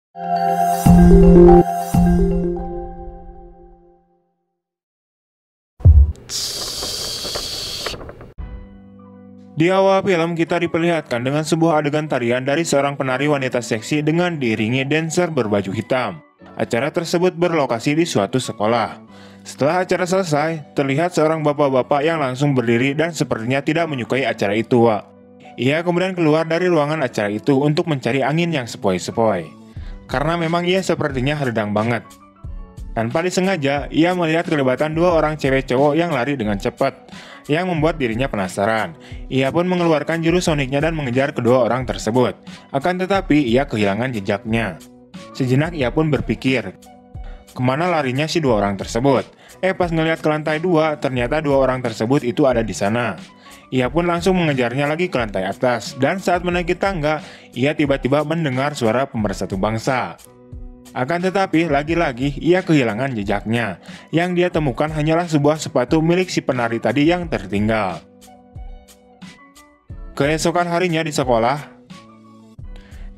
Di awal film kita diperlihatkan dengan sebuah adegan tarian dari seorang penari wanita seksi dengan diiringi dancer berbaju hitam. Acara tersebut berlokasi di suatu sekolah. Setelah acara selesai, terlihat seorang bapak-bapak yang langsung berdiri dan sepertinya tidak menyukai acara itu, Wak. Ia kemudian keluar dari ruangan acara itu untuk mencari angin yang sepoi-sepoi. Karena memang ia sepertinya redang banget. Tanpa disengaja, ia melihat kelebatan dua orang cewek cowok yang lari dengan cepat, yang membuat dirinya penasaran. Ia pun mengeluarkan jurus soniknya dan mengejar kedua orang tersebut. Akan tetapi, ia kehilangan jejaknya. Sejenak ia pun berpikir, kemana larinya si dua orang tersebut? Pas ngelihat ke lantai 2, ternyata dua orang tersebut itu ada di sana. Ia pun langsung mengejarnya lagi ke lantai atas, dan saat menaiki tangga, ia tiba-tiba mendengar suara pemersatu bangsa. Akan tetapi, lagi-lagi ia kehilangan jejaknya. Yang dia temukan hanyalah sebuah sepatu milik si penari tadi yang tertinggal. Keesokan harinya di sekolah,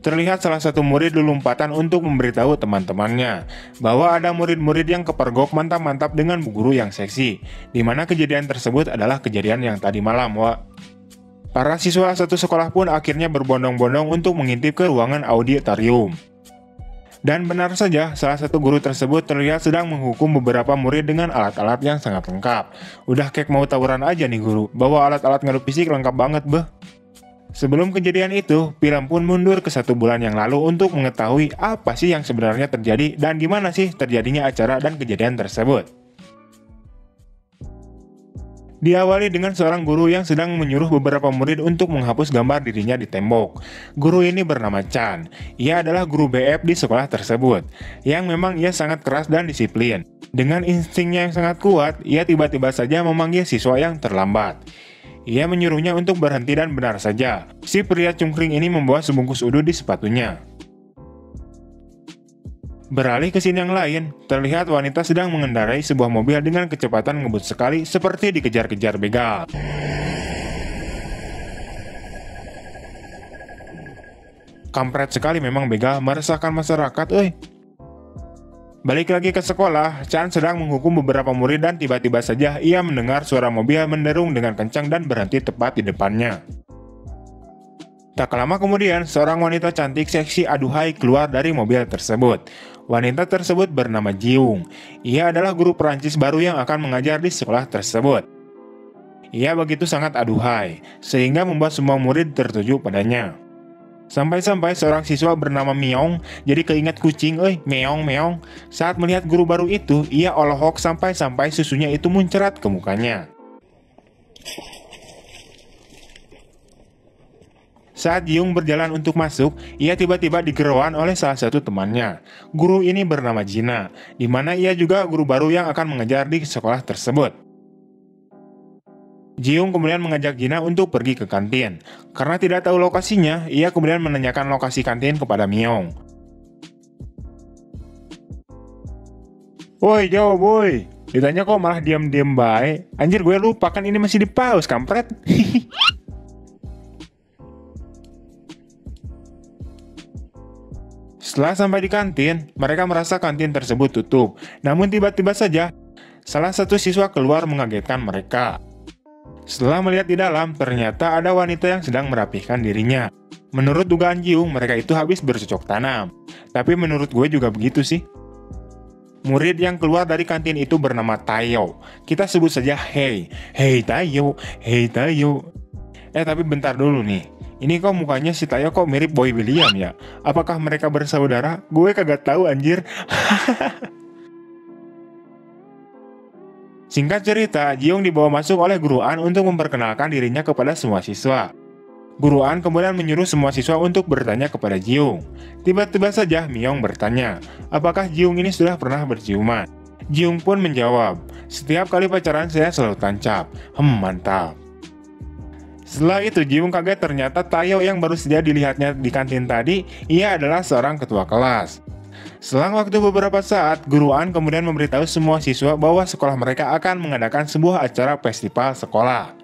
terlihat salah satu murid lompatan untuk memberitahu teman-temannya bahwa ada murid-murid yang kepergok mantap-mantap dengan bu guru yang seksi, di mana kejadian tersebut adalah kejadian yang tadi malam, Wak. Para siswa satu sekolah pun akhirnya berbondong-bondong untuk mengintip ke ruangan auditorium. Dan benar saja, salah satu guru tersebut terlihat sedang menghukum beberapa murid dengan alat-alat yang sangat lengkap. Udah kayak mau tawuran aja nih guru, bawa alat-alat ngadu fisik lengkap banget beh. Sebelum kejadian itu, film pun mundur ke 1 bulan yang lalu untuk mengetahui apa sih yang sebenarnya terjadi dan gimana sih terjadinya acara dan kejadian tersebut. Diawali dengan seorang guru yang sedang menyuruh beberapa murid untuk menghapus gambar dirinya di tembok. Guru ini bernama Chan. Ia adalah guru BF di sekolah tersebut, yang memang ia sangat keras dan disiplin. Dengan instingnya yang sangat kuat, ia tiba-tiba saja memanggil siswa yang terlambat. Ia menyuruhnya untuk berhenti dan benar saja, si pria cungkring ini membawa sebungkus udu di sepatunya. Beralih ke scene yang lain, terlihat wanita sedang mengendarai sebuah mobil dengan kecepatan ngebut sekali seperti dikejar-kejar begal. Kampret sekali memang begal, meresahkan masyarakat, euy. Balik lagi ke sekolah, Chan sedang menghukum beberapa murid dan tiba-tiba saja ia mendengar suara mobil menderung dengan kencang dan berhenti tepat di depannya. Tak lama kemudian, seorang wanita cantik seksi aduhai keluar dari mobil tersebut. Wanita tersebut bernama Jiung. Ia adalah guru Perancis baru yang akan mengajar di sekolah tersebut. Ia begitu sangat aduhai, sehingga membuat semua murid tertuju padanya. Sampai-sampai seorang siswa bernama Meong jadi keinget kucing, meong-meong. Saat melihat guru baru itu, ia olohok sampai-sampai susunya itu muncrat ke mukanya. Saat Jiung berjalan untuk masuk, ia tiba-tiba digerowan oleh salah satu temannya. Guru ini bernama Jina, di mana ia juga guru baru yang akan mengajar di sekolah tersebut. Jiung kemudian mengajak Jina untuk pergi ke kantin. Karena tidak tahu lokasinya, ia kemudian menanyakan lokasi kantin kepada Meong. Woi, jawab woi. Ditanya kok malah diam-diam baik. Anjir, gue lupa kan ini masih di pause, kampret. Setelah sampai di kantin, mereka merasa kantin tersebut tutup. Namun tiba-tiba saja, salah satu siswa keluar mengagetkan mereka. Setelah melihat di dalam, ternyata ada wanita yang sedang merapihkan dirinya. Menurut dugaan Jiung, mereka itu habis bercocok tanam. Tapi menurut gue juga begitu sih. Murid yang keluar dari kantin itu bernama Tayo. Kita sebut saja Hey. Hey Tayo, Hey Tayo. Tapi bentar dulu nih. Ini kok mukanya si Tayo kok mirip Boy William ya? Apakah mereka bersaudara? Gue kagak tahu anjir. Singkat cerita, Jiung dibawa masuk oleh Guru An untuk memperkenalkan dirinya kepada semua siswa. Guru An kemudian menyuruh semua siswa untuk bertanya kepada Jiung. Tiba-tiba saja Meong bertanya, apakah Jiung ini sudah pernah berciuman? Jiung pun menjawab, setiap kali pacaran saya selalu tancap. Mantap. Setelah itu Jiung kaget, ternyata Tayo yang baru saja dilihatnya di kantin tadi, ia adalah seorang ketua kelas. Selang waktu beberapa saat, Guru An kemudian memberitahu semua siswa bahwa sekolah mereka akan mengadakan sebuah acara festival sekolah.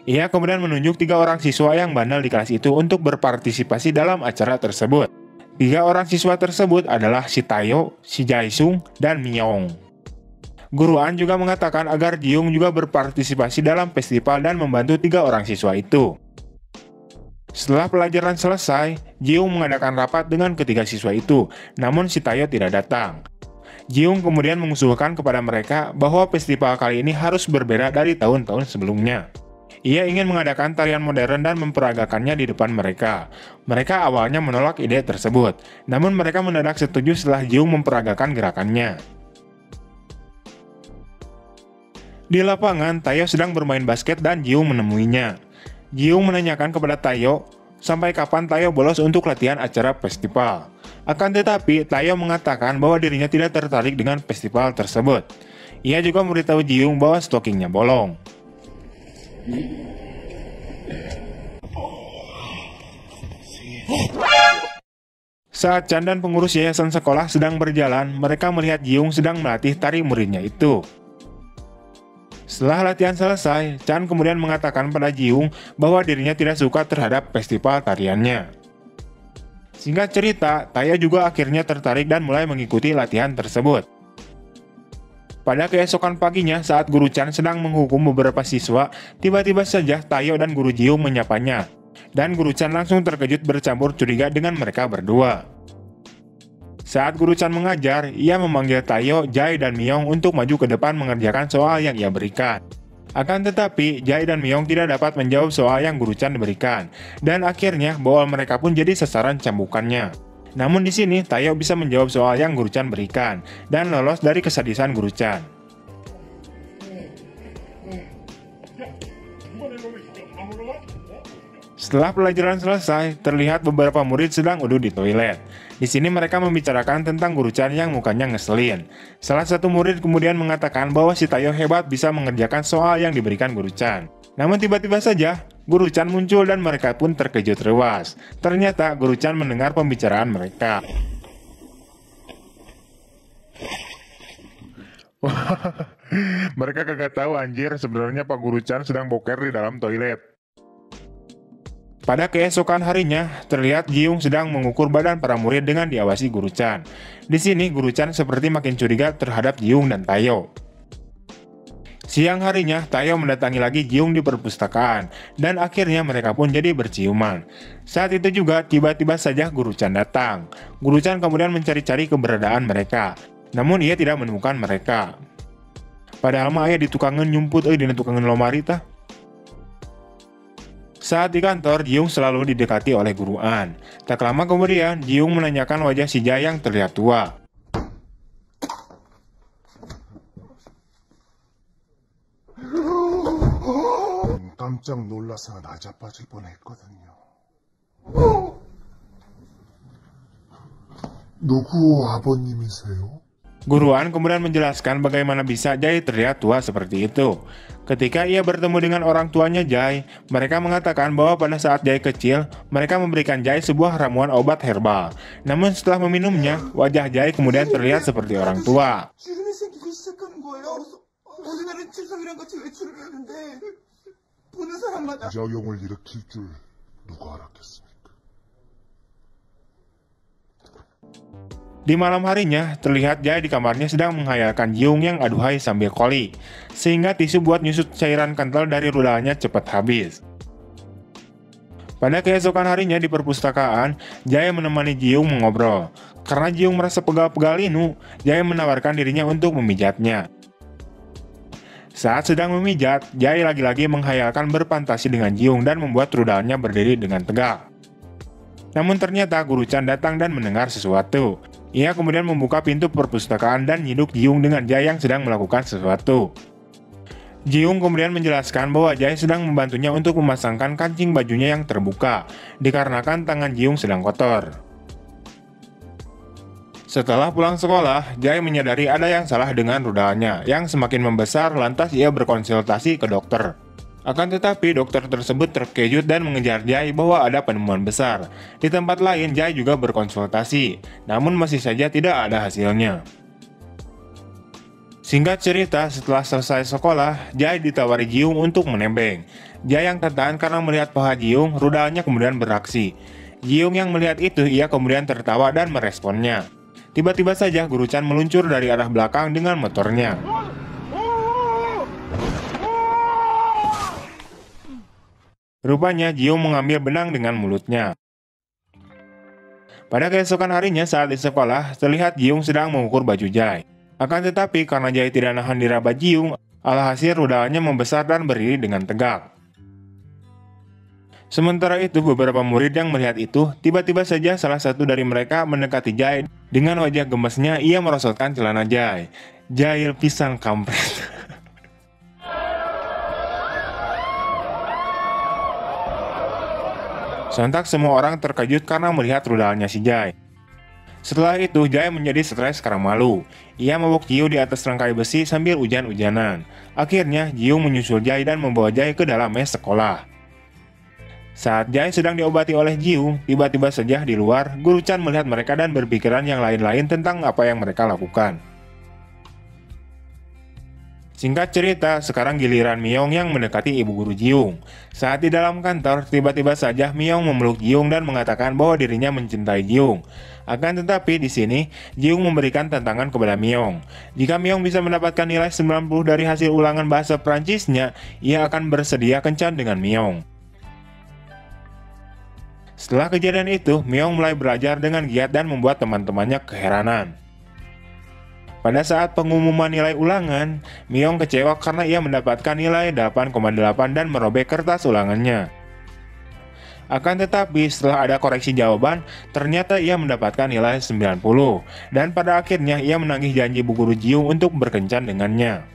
Ia kemudian menunjuk 3 orang siswa yang bandel di kelas itu untuk berpartisipasi dalam acara tersebut. Tiga orang siswa tersebut adalah si Tayo, si Jaesung, dan Myong. Guru An juga mengatakan agar Jiung juga berpartisipasi dalam festival dan membantu tiga orang siswa itu. Setelah pelajaran selesai, Jiung mengadakan rapat dengan ketiga siswa itu, namun si Tayo tidak datang. Jiung kemudian mengusulkan kepada mereka bahwa festival kali ini harus berbeda dari tahun-tahun sebelumnya. Ia ingin mengadakan tarian modern dan memperagakannya di depan mereka. Mereka awalnya menolak ide tersebut, namun mereka mendadak setuju setelah Jiung memperagakan gerakannya. Di lapangan, Tayo sedang bermain basket dan Jiung menemuinya. Jiung menanyakan kepada Tayo, sampai kapan Tayo bolos untuk latihan acara festival. Akan tetapi, Tayo mengatakan bahwa dirinya tidak tertarik dengan festival tersebut. Ia juga memberitahu Jiung bahwa stokingnya bolong. Saat Chan dan pengurus yayasan sekolah sedang berjalan, mereka melihat Jiung sedang melatih tari muridnya itu. Setelah latihan selesai, Chan kemudian mengatakan pada Jiung bahwa dirinya tidak suka terhadap festival tariannya. Singkat cerita, Tayo juga akhirnya tertarik dan mulai mengikuti latihan tersebut. Pada keesokan paginya, saat Guru Chan sedang menghukum beberapa siswa, tiba-tiba saja Tayo dan Guru Jiung menyapanya. Dan Guru Chan langsung terkejut bercampur curiga dengan mereka berdua. Saat Guru Chan mengajar, ia memanggil Tayo, Jae, dan Myong untuk maju ke depan mengerjakan soal yang ia berikan. Akan tetapi, Jae dan Myong tidak dapat menjawab soal yang Guru Chan berikan, dan akhirnya bahwa mereka pun jadi sasaran cambukannya. Namun di sini, Tayo bisa menjawab soal yang Guru Chan berikan, dan lolos dari kesadisan Guru Chan. Setelah pelajaran selesai, terlihat beberapa murid sedang duduk di toilet. Di sini mereka membicarakan tentang Guru Chan yang mukanya ngeselin. Salah satu murid kemudian mengatakan bahwa si Tayo hebat bisa mengerjakan soal yang diberikan Guru Chan. Namun tiba-tiba saja, Guru Chan muncul dan mereka pun terkejut rewas. Ternyata Guru Chan mendengar pembicaraan mereka. Mereka kagak tahu anjir, sebenarnya Pak Guru Chan sedang boker di dalam toilet. Pada keesokan harinya, terlihat Jiung sedang mengukur badan para murid dengan diawasi Guru Chan. Di sini Guru Chan seperti makin curiga terhadap Jiung dan Tayo. Siang harinya, Tayo mendatangi lagi Jiung di perpustakaan, dan akhirnya mereka pun jadi berciuman. Saat itu juga, tiba-tiba saja Guru Chan datang. Guru Chan kemudian mencari-cari keberadaan mereka, namun ia tidak menemukan mereka. Padahal mah aya di tukangan nyumput di tukangan lomari tah. Saat di kantor, Jiung selalu didekati oleh Guru An. Tak lama kemudian, Jiung menanyakan wajah si Jae yang terlihat tua. 깜짝 놀라서 나자빠질 뻔했거든요. 누구 아버님이세요? Guru An kemudian menjelaskan bagaimana bisa Jae terlihat tua seperti itu. Ketika ia bertemu dengan orang tuanya Jae, mereka mengatakan bahwa pada saat Jae kecil, mereka memberikan Jae sebuah ramuan obat herbal. Namun setelah meminumnya, wajah Jae kemudian terlihat seperti orang tua. 부작용을 일으킬 줄 누가 알았겠습니까? Di malam harinya, terlihat Jae di kamarnya sedang menghayalkan Jiung yang aduhai sambil koli, sehingga tisu buat nyusut cairan kental dari rudalnya cepat habis. Pada keesokan harinya di perpustakaan, Jae menemani Jiung mengobrol. Karena Jiung merasa pegal-pegal linu, Jae menawarkan dirinya untuk memijatnya. Saat sedang memijat, Jae lagi-lagi menghayalkan berfantasi dengan Jiung dan membuat rudalnya berdiri dengan tegak. Namun ternyata Guru Chan datang dan mendengar sesuatu. Ia kemudian membuka pintu perpustakaan dan nyiduk Jiung dengan Jae yang sedang melakukan sesuatu. Jiung kemudian menjelaskan bahwa Jae sedang membantunya untuk memasangkan kancing bajunya yang terbuka, dikarenakan tangan Jiung sedang kotor. Setelah pulang sekolah, Jae menyadari ada yang salah dengan rudalnya, yang semakin membesar lantas ia berkonsultasi ke dokter. Akan tetapi dokter tersebut terkejut dan mengejar Jae bahwa ada penemuan besar. Di tempat lain Jae juga berkonsultasi, namun masih saja tidak ada hasilnya. Singkat cerita, setelah selesai sekolah, Jae ditawari Jiung untuk menembeng. Jae yang tertahan karena melihat paha Jiung, rudalnya kemudian beraksi. Ji-young yang melihat itu, ia kemudian tertawa dan meresponnya. Tiba-tiba saja Guru Chan meluncur dari arah belakang dengan motornya. Rupanya Ji-young mengambil benang dengan mulutnya. Pada keesokan harinya saat di sekolah, terlihat Ji-young sedang mengukur baju Jae. Akan tetapi karena Jae tidak nahan diraba Ji-young, alhasil rudalnya membesar dan berdiri dengan tegak. Sementara itu beberapa murid yang melihat itu, tiba-tiba saja salah satu dari mereka mendekati Jae. Dengan wajah gemesnya ia merosotkan celana Jae. Jahil pisan kampret. Sontak semua orang terkejut karena melihat rudalnya si Jae. Setelah itu Jae menjadi stres karena malu. Ia mabuk Ji-young di atas rangkai besi sambil hujan-hujanan. Akhirnya Ji-young menyusul Jae dan membawa Jae ke dalam mes sekolah. Saat Jae sedang diobati oleh Ji-young, tiba-tiba saja di luar, Guru Chan melihat mereka dan berpikiran yang lain-lain tentang apa yang mereka lakukan. Singkat cerita, sekarang giliran Myeong yang mendekati ibu guru Ji-young. Saat di dalam kantor, tiba-tiba saja Myeong memeluk Ji-young dan mengatakan bahwa dirinya mencintai Ji-young. Akan tetapi di sini, Ji-young memberikan tantangan kepada Myeong. Jika Myeong bisa mendapatkan nilai 90 dari hasil ulangan bahasa Prancisnya, ia akan bersedia kencan dengan Myeong. Setelah kejadian itu, Myeong mulai belajar dengan giat dan membuat teman-temannya keheranan. Pada saat pengumuman nilai ulangan, Myeong kecewa karena ia mendapatkan nilai 8,8 dan merobek kertas ulangannya. Akan tetapi setelah ada koreksi jawaban, ternyata ia mendapatkan nilai 90. Dan pada akhirnya ia menagih janji bu guru Ji-young untuk berkencan dengannya.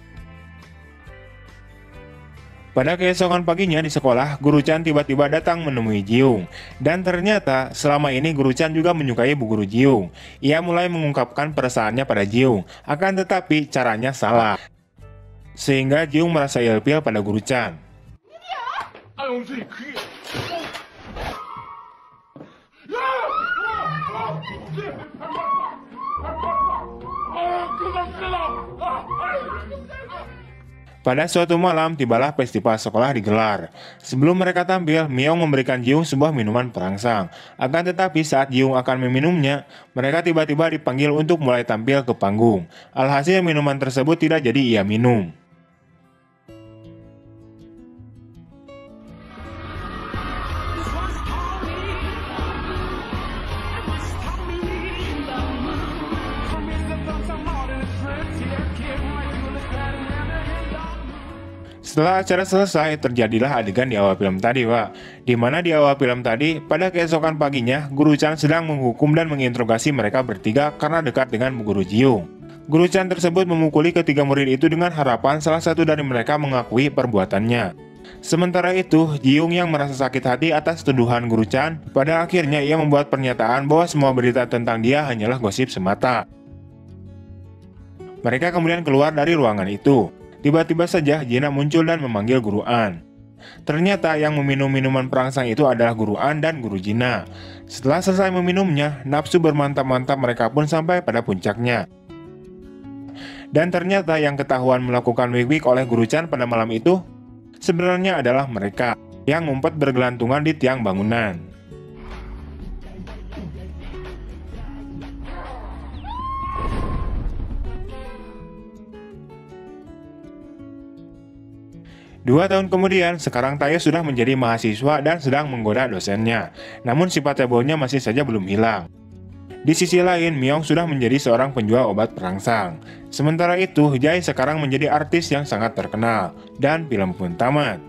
Pada keesokan paginya di sekolah, Guru Chan tiba-tiba datang menemui Ji-young. Dan ternyata selama ini Guru Chan juga menyukai bu guru Ji-young. Ia mulai mengungkapkan perasaannya pada Ji-young, akan tetapi caranya salah. Sehingga Ji-young merasa ilfil pada Guru Chan. Pada suatu malam, tibalah festival sekolah digelar. Sebelum mereka tampil, Myeong memberikan Ji-young sebuah minuman perangsang. Akan tetapi saat Ji-young akan meminumnya, mereka tiba-tiba dipanggil untuk mulai tampil ke panggung. Alhasil minuman tersebut tidak jadi ia minum. Setelah acara selesai, terjadilah adegan di awal film tadi, Pak. Dimana di awal film tadi, pada keesokan paginya, Guru Chan sedang menghukum dan menginterogasi mereka bertiga karena dekat dengan bu guru Ji-young. Guru Chan tersebut memukuli ketiga murid itu dengan harapan salah satu dari mereka mengakui perbuatannya. Sementara itu, Ji-young yang merasa sakit hati atas tuduhan Guru Chan, pada akhirnya ia membuat pernyataan bahwa semua berita tentang dia hanyalah gosip semata. Mereka kemudian keluar dari ruangan itu. Tiba-tiba saja Jina muncul dan memanggil Guru An. Ternyata yang meminum minuman perangsang itu adalah Guru An dan Guru Jina. Setelah selesai meminumnya, nafsu bermantap-mantap mereka pun sampai pada puncaknya. Dan ternyata yang ketahuan melakukan wik-wik oleh Guru Chan pada malam itu sebenarnya adalah mereka yang ngumpet bergelantungan di tiang bangunan. Dua tahun kemudian, sekarang Tae sudah menjadi mahasiswa dan sedang menggoda dosennya. Namun sifat hebohnya masih saja belum hilang. Di sisi lain, Myeong sudah menjadi seorang penjual obat perangsang. Sementara itu, Jae sekarang menjadi artis yang sangat terkenal. Dan film pun tamat.